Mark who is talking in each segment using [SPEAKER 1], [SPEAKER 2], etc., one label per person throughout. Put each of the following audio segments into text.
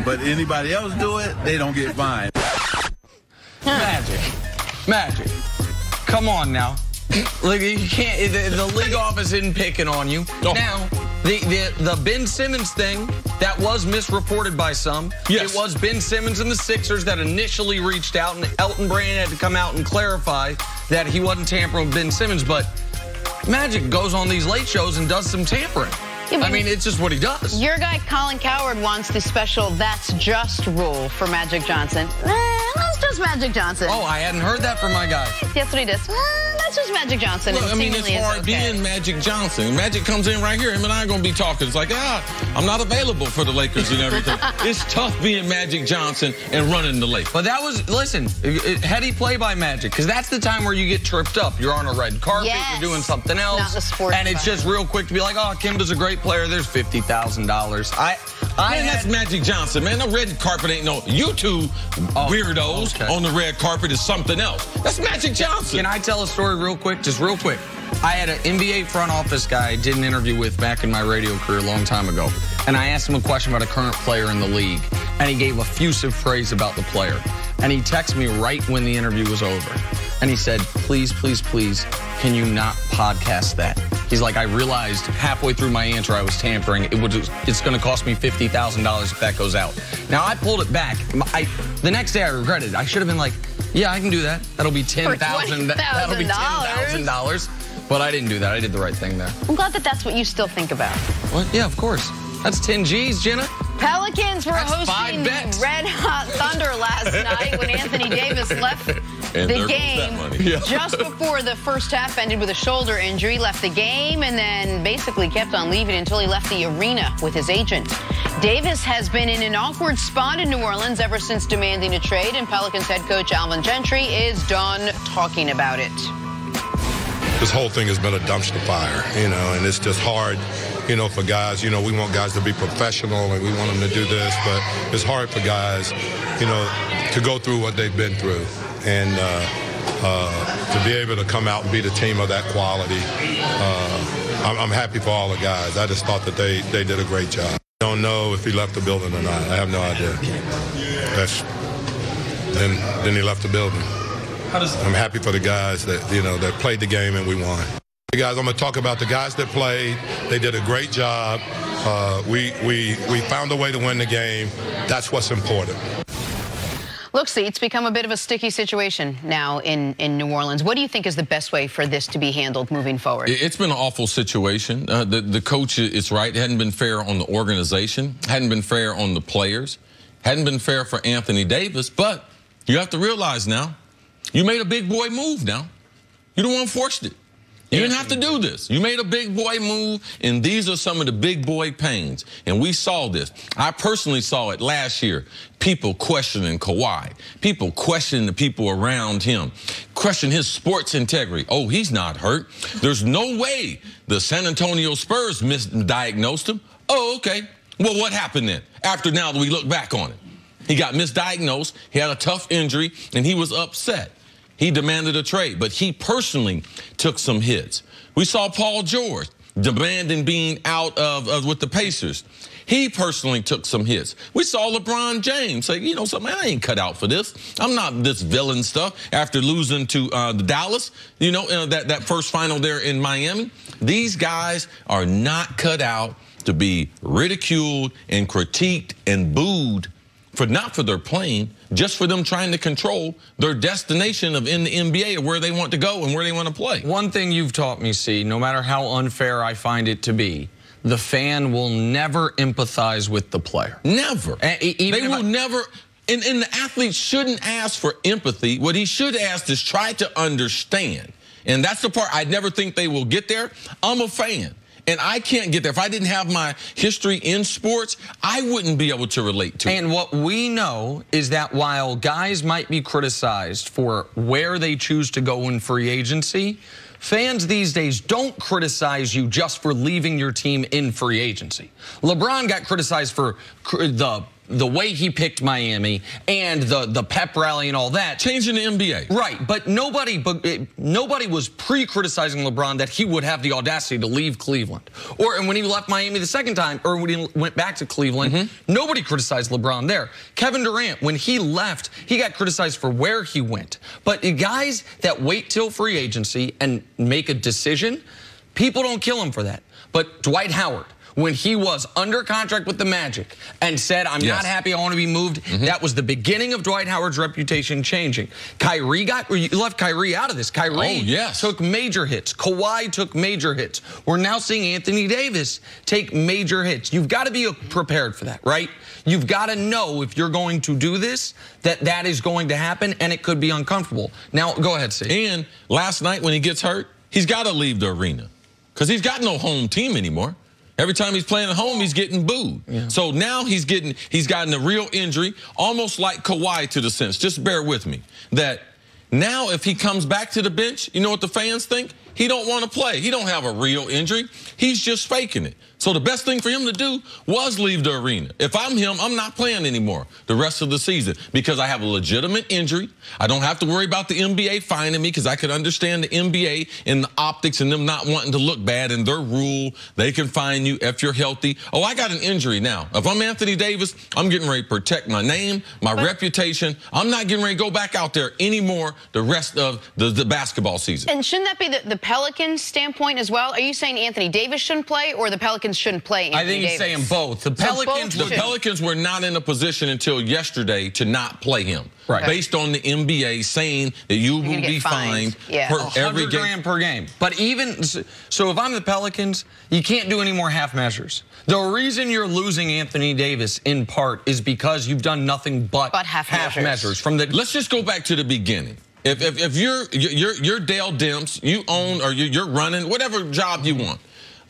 [SPEAKER 1] But anybody else do it, they don't get fined.
[SPEAKER 2] Magic. Come on now. Look, you can't. The league office isn't picking on you.
[SPEAKER 3] Oh.
[SPEAKER 2] Now, the Ben Simmons thing that was misreported by some.
[SPEAKER 3] Yes.
[SPEAKER 2] It was Ben Simmons and the Sixers that initially reached out, and Elton Brand had to come out and clarify that he wasn't tampering with Ben Simmons. But Magic goes on these late shows and does some tampering. Yeah, I mean, it's just what he does.
[SPEAKER 4] Your guy Colin Cowherd wants the special "That's Just" rule for Magic Johnson. That's just Magic Johnson.
[SPEAKER 2] Oh, I hadn't heard that from my guy.
[SPEAKER 4] That's what he does. That's just Magic Johnson.
[SPEAKER 3] Well, I mean, it's hard being Magic Johnson. Magic comes in right here. Him and I are going to be talking. It's like, I'm not available for the Lakers and everything. It's tough being Magic Johnson and running the Lakers.
[SPEAKER 2] But that was, listen, heady play by Magic, because that's the time where you get tripped up. You're on a red carpet,
[SPEAKER 4] yes.
[SPEAKER 2] You're doing something else.
[SPEAKER 4] Not the sports
[SPEAKER 2] and it's just real quick to be like, oh, Kimba's a great player. There's $50,000.
[SPEAKER 3] Man, that's Magic Johnson, man. The red carpet ain't no... You two weirdos on the red carpet is something else. That's Magic Johnson.
[SPEAKER 2] Can I tell a story real quick? Just real quick. I had an NBA front office guy I did an interview with back in my radio career a long time ago. And I asked him a question about a current player in the league. And he gave effusive praise about the player. And he texted me right when the interview was over. And he said, please, please, please, can you not podcast that? He's like, I realized halfway through my answer I was tampering. It's going to cost me $50,000 if that goes out. Now, I pulled it back. The next day I regretted it. I should have been like, yeah, I can do that. That'll be $10,000. That'll be $10,000. But I didn't do that. I did the right thing there.
[SPEAKER 4] I'm glad that that's what you still think about.
[SPEAKER 2] Well, yeah, of course. That's 10 G's, Jenna.
[SPEAKER 4] Pelicans were hosting the Red Hot Thunder last night when Anthony Davis left the game just before the first half ended with a shoulder injury. Left the game and then basically kept on leaving until he left the arena with his agent. Davis has been in an awkward spot in New Orleans ever since demanding a trade, and Pelicans head coach Alvin Gentry is done talking about it.
[SPEAKER 5] This whole thing has been a dumpster fire, and it's just hard, for guys. We want guys to be professional and we want them to do this, but it's hard for guys, to go through what they've been through. And to be able to come out and beat a team of that quality, I'm happy for all the guys. I just thought that they did a great job. I don't know if he left the building or not. I have no idea. Then he left the building. I'm happy for the guys that, that played the game and we won. Hey guys, I'm going to talk about the guys that played. They did a great job. We found a way to win the game. That's what's important.
[SPEAKER 4] Look, see, it's become a bit of a sticky situation now in New Orleans. What do you think is the best way for this to be handled moving forward? It's
[SPEAKER 3] been an awful situation. The coach is right. It hadn't been fair on the organization. Hadn't been fair on the players. Hadn't been fair for Anthony Davis. But you have to realize now, you made a big boy move now. You don't want to force it. You didn't have to do this. You made a big boy move, and these are some of the big boy pains. And we saw this. I personally saw it last year. People questioning Kawhi. People questioning the people around him. Questioning his sports integrity. Oh, he's not hurt. There's no way the San Antonio Spurs misdiagnosed him. Oh, okay. Well, what happened then? After now that we look back on it. He got misdiagnosed. He had a tough injury, and he was upset. He demanded a trade, but he personally took some hits. We saw Paul George demanding being out with the Pacers. He personally took some hits. We saw LeBron James say, something, I ain't cut out for this. I'm not this villain stuff after losing to Dallas, that first final there in Miami. These guys are not cut out to be ridiculed and critiqued and booed not for their playing, just for them trying to control their destination in the NBA of where they want to go and where they want to play.
[SPEAKER 2] One thing you've taught me, C, no matter how unfair I find it to be, the fan will never empathize with the player.
[SPEAKER 3] Never. They will never. And the athlete shouldn't ask for empathy. What he should ask is try to understand. And that's the part I never think they will get there. I'm a fan. And I can't get there. If I didn't have my history in sports, I wouldn't be able to relate to it.
[SPEAKER 2] And what we know is that while guys might be criticized for where they choose to go in free agency, fans these days don't criticize you just for leaving your team in free agency. LeBron got criticized for the the way he picked Miami and the pep rally and all that.
[SPEAKER 3] Changing the NBA.
[SPEAKER 2] Right, but nobody was pre-criticizing LeBron that he would have the audacity to leave Cleveland. And when he left Miami the second time, or when he went back to Cleveland, nobody criticized LeBron there. Kevin Durant, when he left, he got criticized for where he went. But guys that wait till free agency and make a decision, people don't kill him for that. But Dwight Howard, when he was under contract with the Magic and said, I'm not happy, I want to be moved, that was the beginning of Dwight Howard's reputation changing. You left Kyrie out of this. Kyrie took major hits. Kawhi took major hits. We're now seeing Anthony Davis take major hits. You've got to be prepared for that, right? You've got to know if you're going to do this, that is going to happen, and it could be uncomfortable. Now, go ahead, Steve.
[SPEAKER 3] And last night when he gets hurt, he's got to leave the arena because he's got no home team anymore. Every time he's playing at home, he's getting booed. So now he's gotten a real injury, almost like Kawhi to the sense. Just bear with me. That now if he comes back to the bench, you know what the fans think? He don't want to play. He don't have a real injury. He's just faking it. So the best thing for him to do was leave the arena. If I'm him, I'm not playing anymore the rest of the season because I have a legitimate injury. I don't have to worry about the NBA fining me because I can understand the NBA and the optics and them not wanting to look bad and their rule. They can fine you if you're healthy. Oh, I got an injury now. If I'm Anthony Davis, I'm getting ready to protect my name, my reputation. I'm not getting ready to go back out there anymore the rest of the basketball season.
[SPEAKER 4] And shouldn't that be the Pelicans' standpoint as well? Are you saying Anthony Davis shouldn't play or the Pelicans shouldn't play Anthony
[SPEAKER 2] I think he's
[SPEAKER 4] Davis?
[SPEAKER 2] saying both. The
[SPEAKER 3] Pelicans were not in a position until yesterday to not play him. Right. Based on the NBA saying that you will be fined
[SPEAKER 2] per every game. $100,000 per game. But even so, if I'm the Pelicans, you can't do any more half measures. The reason you're losing Anthony Davis in part is because you've done nothing but half measures.
[SPEAKER 3] Let's just go back to the beginning. If you're Dale Demps, you own or you're running whatever job you want.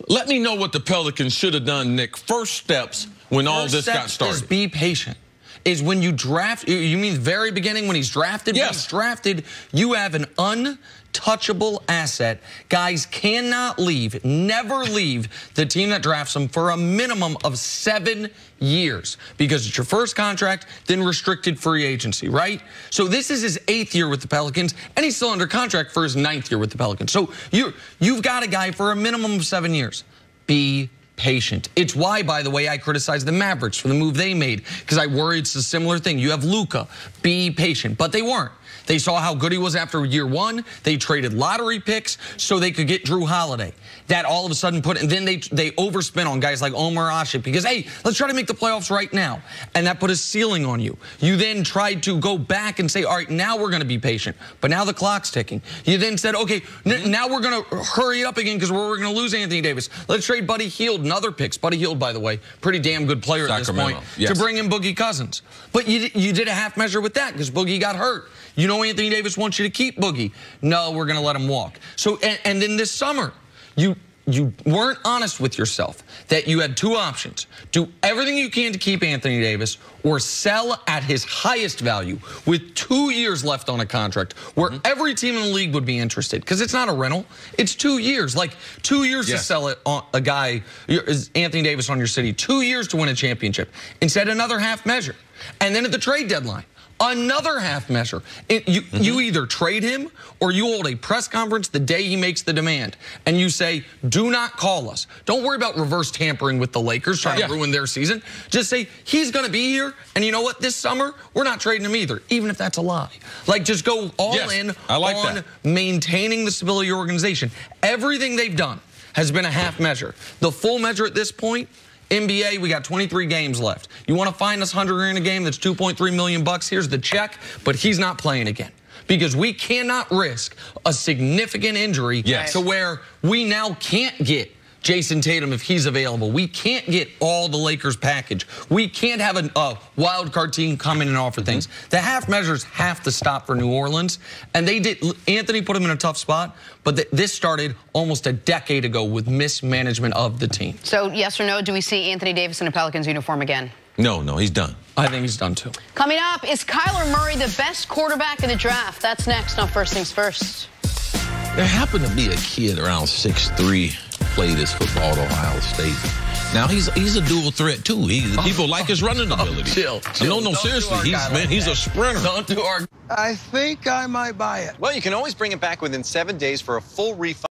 [SPEAKER 3] Let me know what the Pelicans should have done, Nick. First steps when all this got started.
[SPEAKER 2] Is be patient. Is when you draft, you mean the very beginning when he's drafted?
[SPEAKER 3] Yes.
[SPEAKER 2] When he's drafted, you have an untouchable asset. Guys cannot leave, never leave the team that drafts them for a minimum of 7 years because it's your first contract, then restricted free agency, right? So this is his 8th year with the Pelicans, and he's still under contract for his 9th year with the Pelicans. So you've got a guy for a minimum of 7 years. Be patient. It's why, by the way, I criticize the Mavericks for the move they made because I worry it's a similar thing. You have Luka. Be patient. But they weren't. They saw how good he was after year 1. They traded lottery picks so they could get Drew Holiday. That all of a sudden and then they overspent on guys like Omer Asik because, hey, let's try to make the playoffs right now. And that put a ceiling on you. You then tried to go back and say, all right, now we're going to be patient. But now the clock's ticking. You then said, okay, now we're going to hurry it up again because we're going to lose Anthony Davis. Let's trade Buddy Hield and other picks. Buddy Hield, by the way, pretty damn good player at this point, to bring in Boogie Cousins. But you did a half measure with that because Boogie got hurt. You know Anthony Davis wants you to keep Boogie. No, we're going to let him walk. So, and then this summer, you weren't honest with yourself that you had 2 options. Do everything you can to keep Anthony Davis or sell at his highest value with 2 years left on a contract where every team in the league would be interested because it's not a rental. It's 2 years. Like 2 years to sell it on a guy, Anthony Davis on your city, 2 years to win a championship. Instead, another half measure. And then at the trade deadline, another half measure. You either trade him or you hold a press conference the day he makes the demand and you say, do not call us. Don't worry about reverse tampering with the Lakers trying to ruin their season. Just say, he's going to be here, and you know what? This summer, we're not trading him either, even if that's a lie. Like, just go all in on maintaining the stability of your organization. Everything they've done has been a half measure. The full measure at this point, NBA, we got 23 games left. You want to find us $100,000 a game? That's $2.3 million. Here's the check, but he's not playing again because we cannot risk a significant injury to where we now can't get Jason Tatum if he's available. We can't get all the Lakers package. We can't have a wild card team come in and offer things. The half measures have to stop for New Orleans, and they did. Anthony put them in a tough spot, but this started almost a decade ago with mismanagement of the team.
[SPEAKER 4] So yes or no, do we see Anthony Davis in a Pelicans uniform again?
[SPEAKER 3] No, he's done.
[SPEAKER 2] I think he's done too.
[SPEAKER 4] Coming up, is Kyler Murray the best quarterback in the draft? That's next on First Things First.
[SPEAKER 3] There happened to be a kid around 6'3", played his football at Ohio State. Now he's a dual threat too. People like his running ability.
[SPEAKER 2] Chill.
[SPEAKER 3] No, seriously. He's a sprinter.
[SPEAKER 2] Don't do our.
[SPEAKER 6] I think I might buy it.
[SPEAKER 7] Well, you can always bring it back within 7 days for a full refund.